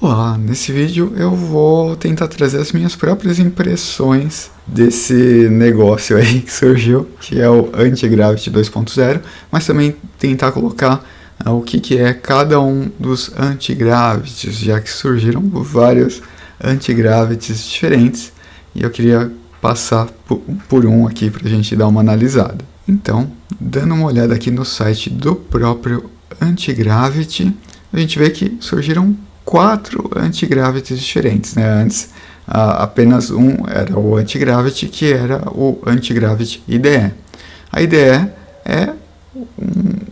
Olá, nesse vídeo eu vou tentar trazer as minhas próprias impressões desse negócio aí que surgiu, que é o Anti-Gravity 2.0, mas também tentar colocar o que é cada um dos anti-gravities, já que surgiram vários anti-gravities diferentes, e eu queria passar por um aqui para a gente dar uma analisada. Então, dando uma olhada aqui no site do próprio Anti-Gravity, a gente vê que surgiram 4 anti-gravities diferentes, né? Antes, apenas um era o anti-gravity, que era o anti-gravity IDE. A IDE é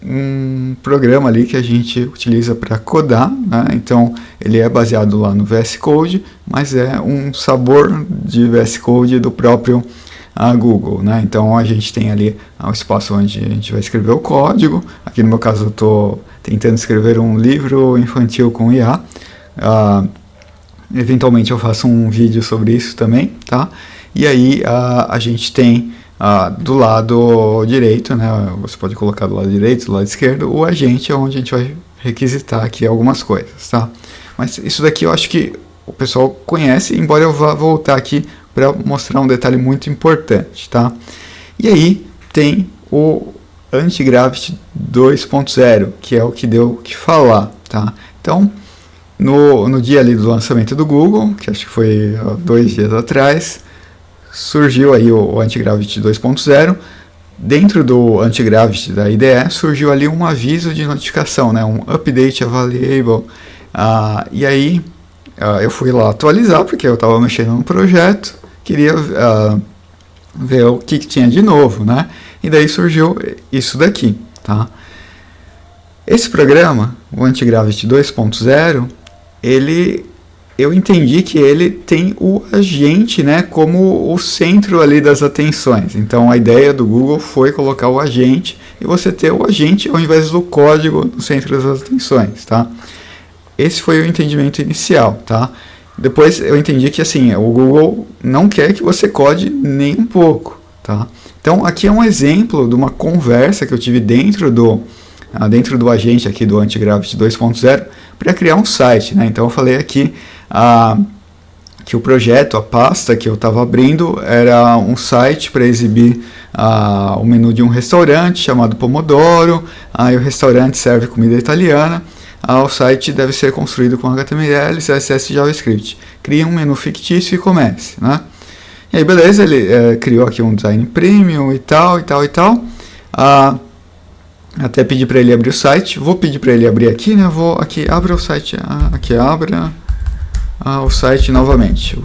um programa ali que a gente utiliza para codar, né? Então ele é baseado lá no VS Code, mas é um sabor de VS Code do próprio Google, né? Então a gente tem ali o espaço onde a gente vai escrever o código. Aqui no meu caso eu estou tentando escrever um livro infantil com IA. Eventualmente eu faço um vídeo sobre isso também, tá? E aí a gente tem do lado direito, né? Você pode colocar do lado direito, do lado esquerdo, o agente é onde a gente vai requisitar aqui algumas coisas, tá? Mas isso daqui eu acho que o pessoal conhece, embora eu vá voltar aqui para mostrar um detalhe muito importante, tá? E aí tem o Anti-Gravity 2.0, que é o que deu o que falar, tá? Então, no dia ali do lançamento do Google, que acho que foi 2 dias atrás, surgiu aí o Anti-Gravity 2.0. Dentro do Anti-Gravity da IDE surgiu ali um aviso de notificação, né? Um Update Available. E aí eu fui lá atualizar, porque eu estava mexendo no projeto, queria ver o que tinha de novo, né? E daí surgiu isso daqui, tá? Esse programa, o Anti-Gravity 2.0, eu entendi que ele tem o agente, né, como o centro ali das atenções. Então a ideia do Google foi colocar o agente e você ter o agente ao invés do código no centro das atenções, tá? Esse foi o entendimento inicial, tá? Depois eu entendi que assim, o Google não quer que você code nem um pouco, tá? Então aqui é um exemplo de uma conversa que eu tive dentro do agente aqui do Anti-Gravity 2.0 para criar um site, né? Então eu falei aqui que o projeto, a pasta que eu estava abrindo era um site para exibir o menu de um restaurante chamado Pomodoro. O restaurante serve comida italiana. O site deve ser construído com HTML, CSS e JavaScript. Cria um menu fictício e comece, né? E aí, beleza, ele criou aqui um design premium e tal. Até pedi para ele abrir o site. Vou pedir para ele abrir aqui, né? Vou aqui, abra o site. Aqui, abra o site novamente.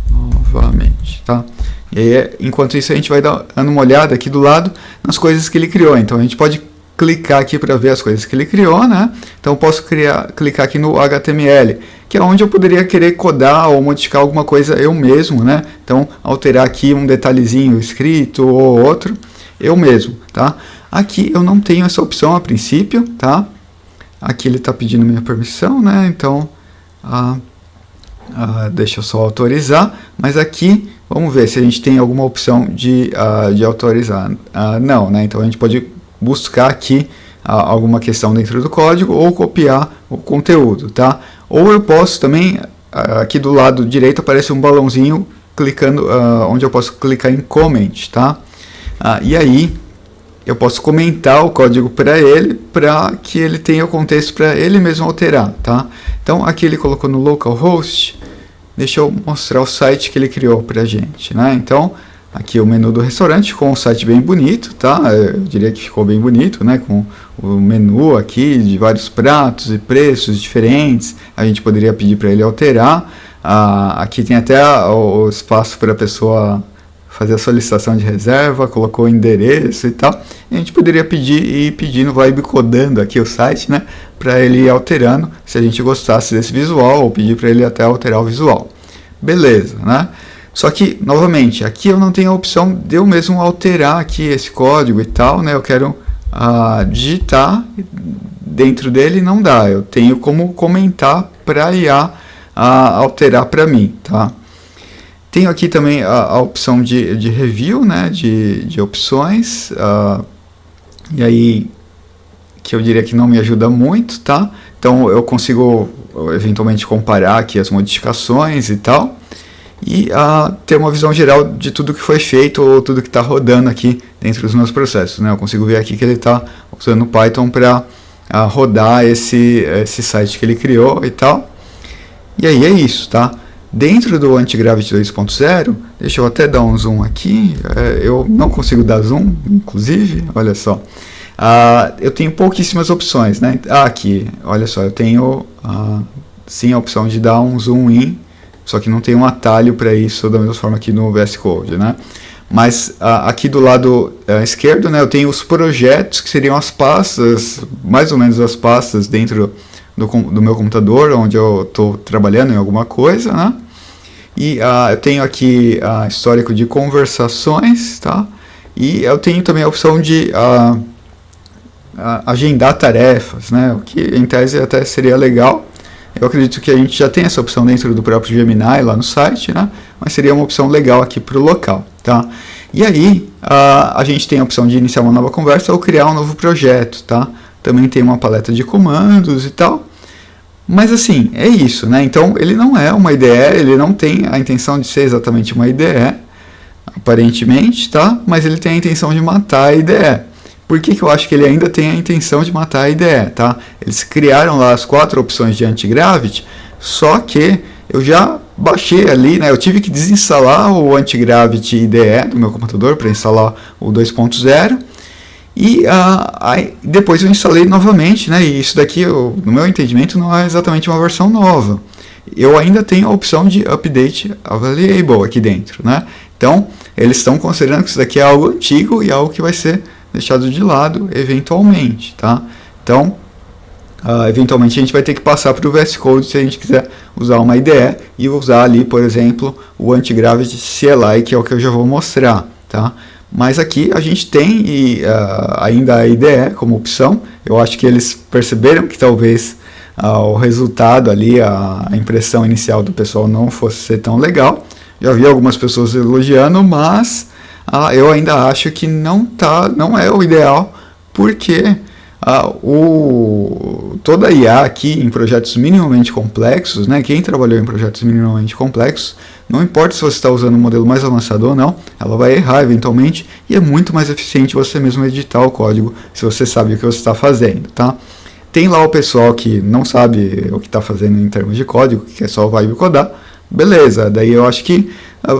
Novamente, tá? E aí, enquanto isso, a gente vai dando uma olhada aqui do lado nas coisas que ele criou. Então, a gente pode clicar aqui para ver as coisas que ele criou, né? Então eu posso clicar aqui no HTML, que é onde eu poderia querer codar ou modificar alguma coisa eu mesmo, né? Então alterar aqui um detalhezinho escrito ou outro, eu mesmo, tá? Aqui eu não tenho essa opção a princípio, tá? Aqui ele está pedindo minha permissão, né? Então deixa eu só autorizar, mas aqui vamos ver se a gente tem alguma opção de autorizar. Não, né? Então a gente pode buscar aqui alguma questão dentro do código ou copiar o conteúdo, tá? Ou eu posso também, aqui do lado direito aparece um balãozinho clicando, onde eu posso clicar em comment, tá? E aí eu posso comentar o código para ele, para que ele tenha o contexto para ele mesmo alterar, tá? Então aqui ele colocou no localhost. Deixa eu mostrar o site que ele criou para a gente, né? Então aqui o menu do restaurante com um site bem bonito, tá? Eu diria que ficou bem bonito, né? Com o menu aqui de vários pratos e preços diferentes. A gente poderia pedir para ele alterar. Aqui tem até o espaço para a pessoa fazer a solicitação de reserva, colocou o endereço e tal. E a gente poderia pedir e ir pedindo, vai bicodando aqui o site, né? Para ele ir alterando, se a gente gostasse desse visual, ou pedir para ele até alterar o visual. Beleza, né? Só que, novamente, aqui eu não tenho a opção de eu mesmo alterar aqui esse código e tal, né? Eu quero digitar dentro dele, não dá. Eu tenho como comentar para a IA alterar para mim, tá? Tenho aqui também a opção de review, né? De opções. E aí, que eu diria que não me ajuda muito, tá? Então eu consigo eventualmente comparar aqui as modificações e tal, e ter uma visão geral de tudo que foi feito ou tudo que está rodando aqui dentro dos meus processos, né? Eu consigo ver aqui que ele está usando o Python para rodar esse site que ele criou e tal. E aí é isso, tá? Dentro do Antigravity 2.0, deixa eu até dar um zoom aqui, eu não consigo dar zoom, inclusive, olha só. Eu tenho pouquíssimas opções, né? Aqui, olha só, eu tenho sim a opção de dar um zoom in, só que não tem um atalho para isso da mesma forma aqui no VS Code, né? Mas aqui do lado esquerdo, né, eu tenho os projetos, que seriam as pastas, mais ou menos as pastas dentro do meu computador, onde eu estou trabalhando em alguma coisa, né? E eu tenho aqui histórico de conversações, tá? E eu tenho também a opção de agendar tarefas, né? O que em tese até seria legal. Eu acredito que a gente já tem essa opção dentro do próprio Gemini lá no site, né? Mas seria uma opção legal aqui para o local, tá? E aí a gente tem a opção de iniciar uma nova conversa ou criar um novo projeto, tá? Também tem uma paleta de comandos e tal. Mas assim, é isso, né? Então ele não é uma IDE, ele não tem a intenção de ser exatamente uma IDE, aparentemente, tá? Mas ele tem a intenção de matar a IDE. Por que eu acho que ele ainda tem a intenção de matar a IDE, tá? Eles criaram lá as 4 opções de Antigravity, só que eu já baixei ali, né? Eu tive que desinstalar o Antigravity IDE do meu computador para instalar o 2.0. E aí depois eu instalei novamente, né? E isso daqui, no meu entendimento, não é exatamente uma versão nova. Eu ainda tenho a opção de Update Available aqui dentro, né? Então, eles estão considerando que isso daqui é algo antigo e algo que vai ser deixado de lado eventualmente, tá? Então, eventualmente a gente vai ter que passar para o VS Code se a gente quiser usar uma IDE e usar ali, por exemplo, o Antigravity CLI, que é o que eu já vou mostrar, tá? Mas aqui a gente tem ainda a IDE como opção. Eu acho que eles perceberam que talvez o resultado ali, a impressão inicial do pessoal não fosse ser tão legal. Já vi algumas pessoas elogiando, mas eu ainda acho que não é o ideal, porque toda a IA aqui em projetos minimamente complexos, né, quem trabalhou em projetos minimamente complexos, não importa se você está usando um modelo mais avançado ou não, ela vai errar eventualmente, e é muito mais eficiente você mesmo editar o código se você sabe o que você está fazendo, tá? Tem lá o pessoal que não sabe o que está fazendo em termos de código, que é só vai codar, beleza, daí eu acho que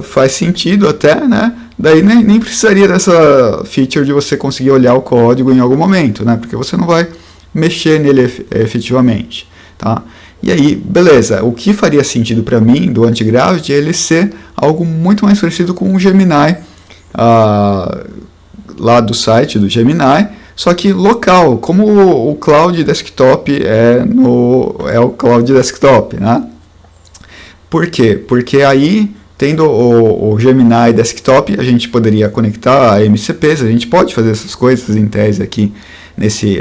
faz sentido até, né? Daí nem precisaria dessa feature de você conseguir olhar o código em algum momento, né? Porque você não vai mexer nele efetivamente, tá? E aí, beleza, o que faria sentido para mim do Antigravity é ele ser algo muito mais parecido com o Gemini, lá do site do Gemini, só que local, como o Cloud Desktop é o Cloud Desktop, né? Por quê? Porque aí, tendo o Gemini Desktop, a gente poderia conectar a MCPs, a gente pode fazer essas coisas em tese aqui nesse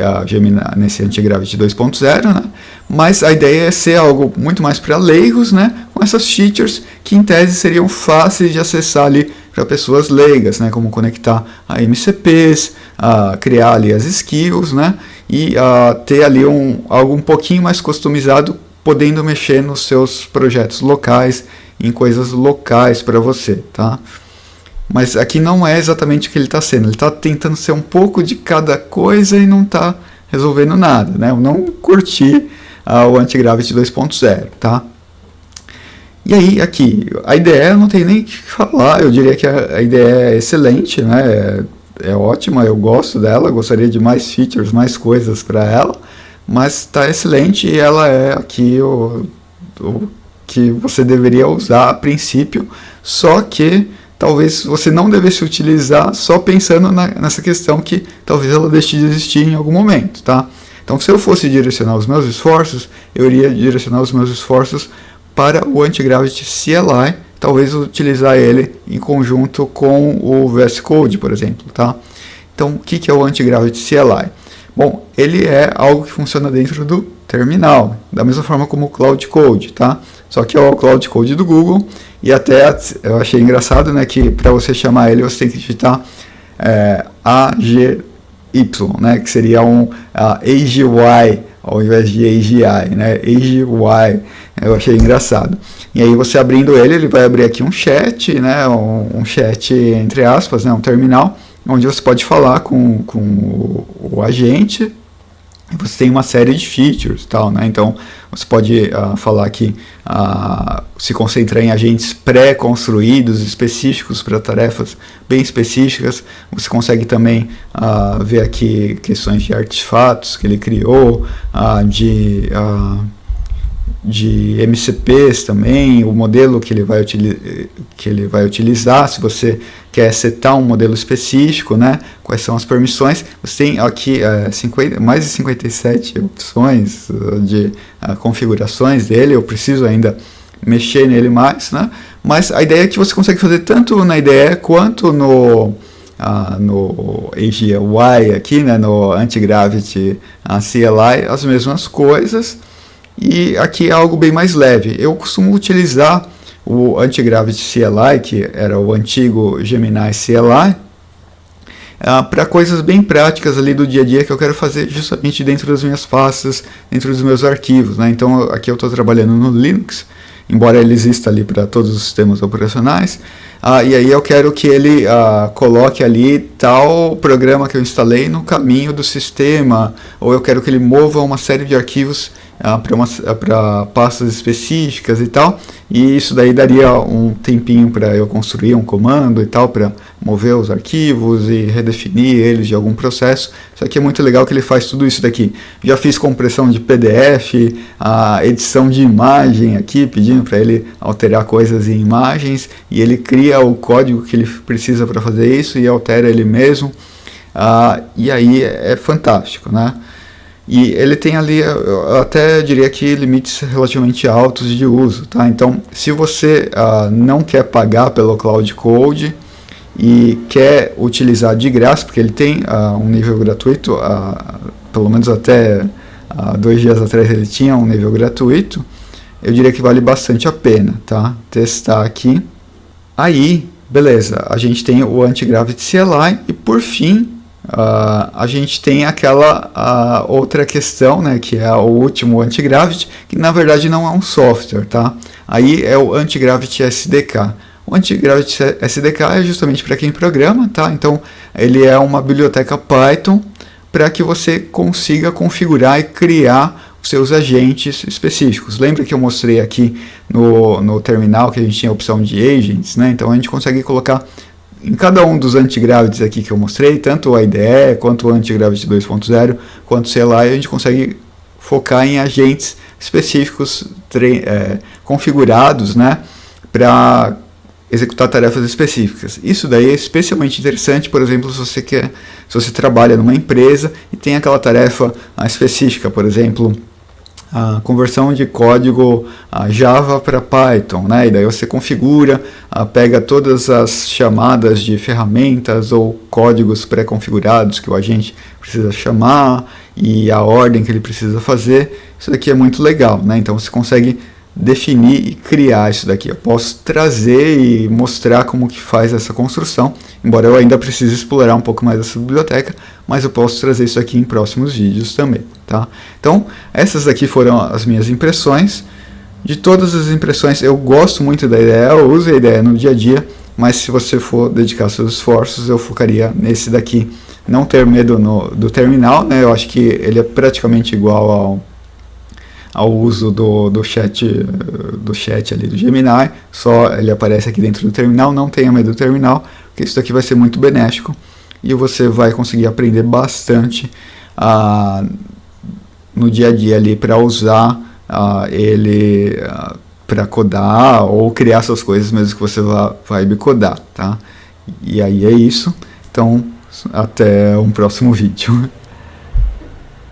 Antigravity 2.0, né? Mas a ideia é ser algo muito mais para leigos, né? Com essas features que em tese seriam fáceis de acessar ali para pessoas leigas, né? Como conectar a MCPs, criar ali as skills, né? E ter ali algo um pouquinho mais customizado, podendo mexer nos seus projetos locais, em coisas locais para você, tá? Mas aqui não é exatamente o que ele está sendo. Ele está tentando ser um pouco de cada coisa e não está resolvendo nada, né? Eu não curti o Antigravity 2.0, tá? E aí, aqui, a IDE não tem nem o que falar. Eu diria que a IDE é excelente, né? É ótima, eu gosto dela, gostaria de mais features, mais coisas para ela, mas está excelente e ela é aqui o que você deveria usar a princípio, só que talvez você não devesse utilizar só pensando nessa questão que talvez ela deixe de existir em algum momento, tá? Então, se eu fosse direcionar os meus esforços, eu iria direcionar os meus esforços para o Antigravity CLI, talvez utilizar ele em conjunto com o VS Code, por exemplo, tá? Então, o que é o Antigravity CLI? Bom, ele é algo que funciona dentro do terminal, da mesma forma como o Cloud Code, tá? Só que é o Cloud Code do Google, e até eu achei engraçado, né, que para você chamar ele, você tem que digitar AGY, né, que seria AGY, ao invés de AGI, né? AGY, eu achei engraçado. E aí você abrindo ele vai abrir aqui um chat, né? Um chat entre aspas, né? Um terminal, onde você pode falar com o agente. Você tem uma série de features, tal, né? Então você pode falar que se concentrar em agentes pré-construídos, específicos para tarefas bem específicas. Você consegue também ver aqui questões de artefatos que ele criou, de MCPs também, o modelo que ele vai utilizar, se você quer setar um modelo específico, né? Quais são as permissões. Você tem aqui mais de 57 opções de configurações dele. Eu preciso ainda mexer nele mais, né? Mas a ideia é que você consegue fazer tanto na IDE quanto no AGI aqui, né? No Antigravity CLI, as mesmas coisas. E aqui é algo bem mais leve. Eu costumo utilizar o Antigravity CLI, que era o antigo Gemini CLI, para coisas bem práticas ali do dia a dia que eu quero fazer justamente dentro das minhas pastas, dentro dos meus arquivos, né? Então aqui eu estou trabalhando no Linux, embora ele exista ali para todos os sistemas operacionais, e aí eu quero que ele coloque ali tal programa que eu instalei no caminho do sistema, ou eu quero que ele mova uma série de arquivos para pastas específicas e tal, e isso daí daria um tempinho para eu construir um comando e tal, para mover os arquivos e redefinir eles de algum processo. Isso aqui é muito legal que ele faz tudo isso daqui. Já fiz compressão de PDF, a edição de imagem aqui, pedindo para ele alterar coisas em imagens, e ele cria o código que ele precisa para fazer isso e altera ele mesmo, e aí é fantástico, né? E ele tem ali, eu até diria que limites relativamente altos de uso, tá? Então, se você não quer pagar pelo Cloud Code e quer utilizar de graça, porque ele tem um nível gratuito, pelo menos até 2 dias atrás ele tinha um nível gratuito, eu diria que vale bastante a pena, tá? Testar aqui. Aí, beleza, a gente tem o Antigravity CLI e, por fim, a gente tem aquela outra questão, né, que é o último Antigravity, que na verdade não é um software, tá? Aí é o Antigravity SDK. O Antigravity SDK é justamente para quem programa, tá? Então ele é uma biblioteca Python para que você consiga configurar e criar os seus agentes específicos. Lembra que eu mostrei aqui no terminal que a gente tinha a opção de agents, né? Então a gente consegue colocar em cada um dos Antigravities aqui que eu mostrei, tanto o IDE, quanto o Antigravity 2.0, quanto o CLI, a gente consegue focar em agentes específicos configurados, né, para executar tarefas específicas. Isso daí é especialmente interessante, por exemplo, se você trabalha numa empresa e tem aquela tarefa específica, por exemplo, a conversão de código Java para Python, né? E daí você configura, pega todas as chamadas de ferramentas ou códigos pré-configurados que o agente precisa chamar e a ordem que ele precisa fazer. Isso daqui é muito legal, né? Então você consegue definir e criar isso daqui. Eu posso trazer e mostrar como que faz essa construção, embora eu ainda precise explorar um pouco mais essa biblioteca, mas eu posso trazer isso aqui em próximos vídeos também, tá? Então, essas daqui foram as minhas impressões. De todas as impressões, eu gosto muito da ideia, eu uso a ideia no dia a dia, mas se você for dedicar seus esforços, eu focaria nesse daqui. Não ter medo do terminal, né? Eu acho que ele é praticamente igual ao uso do chat ali do Gemini, só ele aparece aqui dentro do terminal. Não tenha medo do terminal, porque isso daqui vai ser muito benéfico e você vai conseguir aprender bastante no dia a dia ali para usar ele para codar ou criar suas coisas, mesmo que você vai codar, tá? E aí é isso. Então, até um próximo vídeo.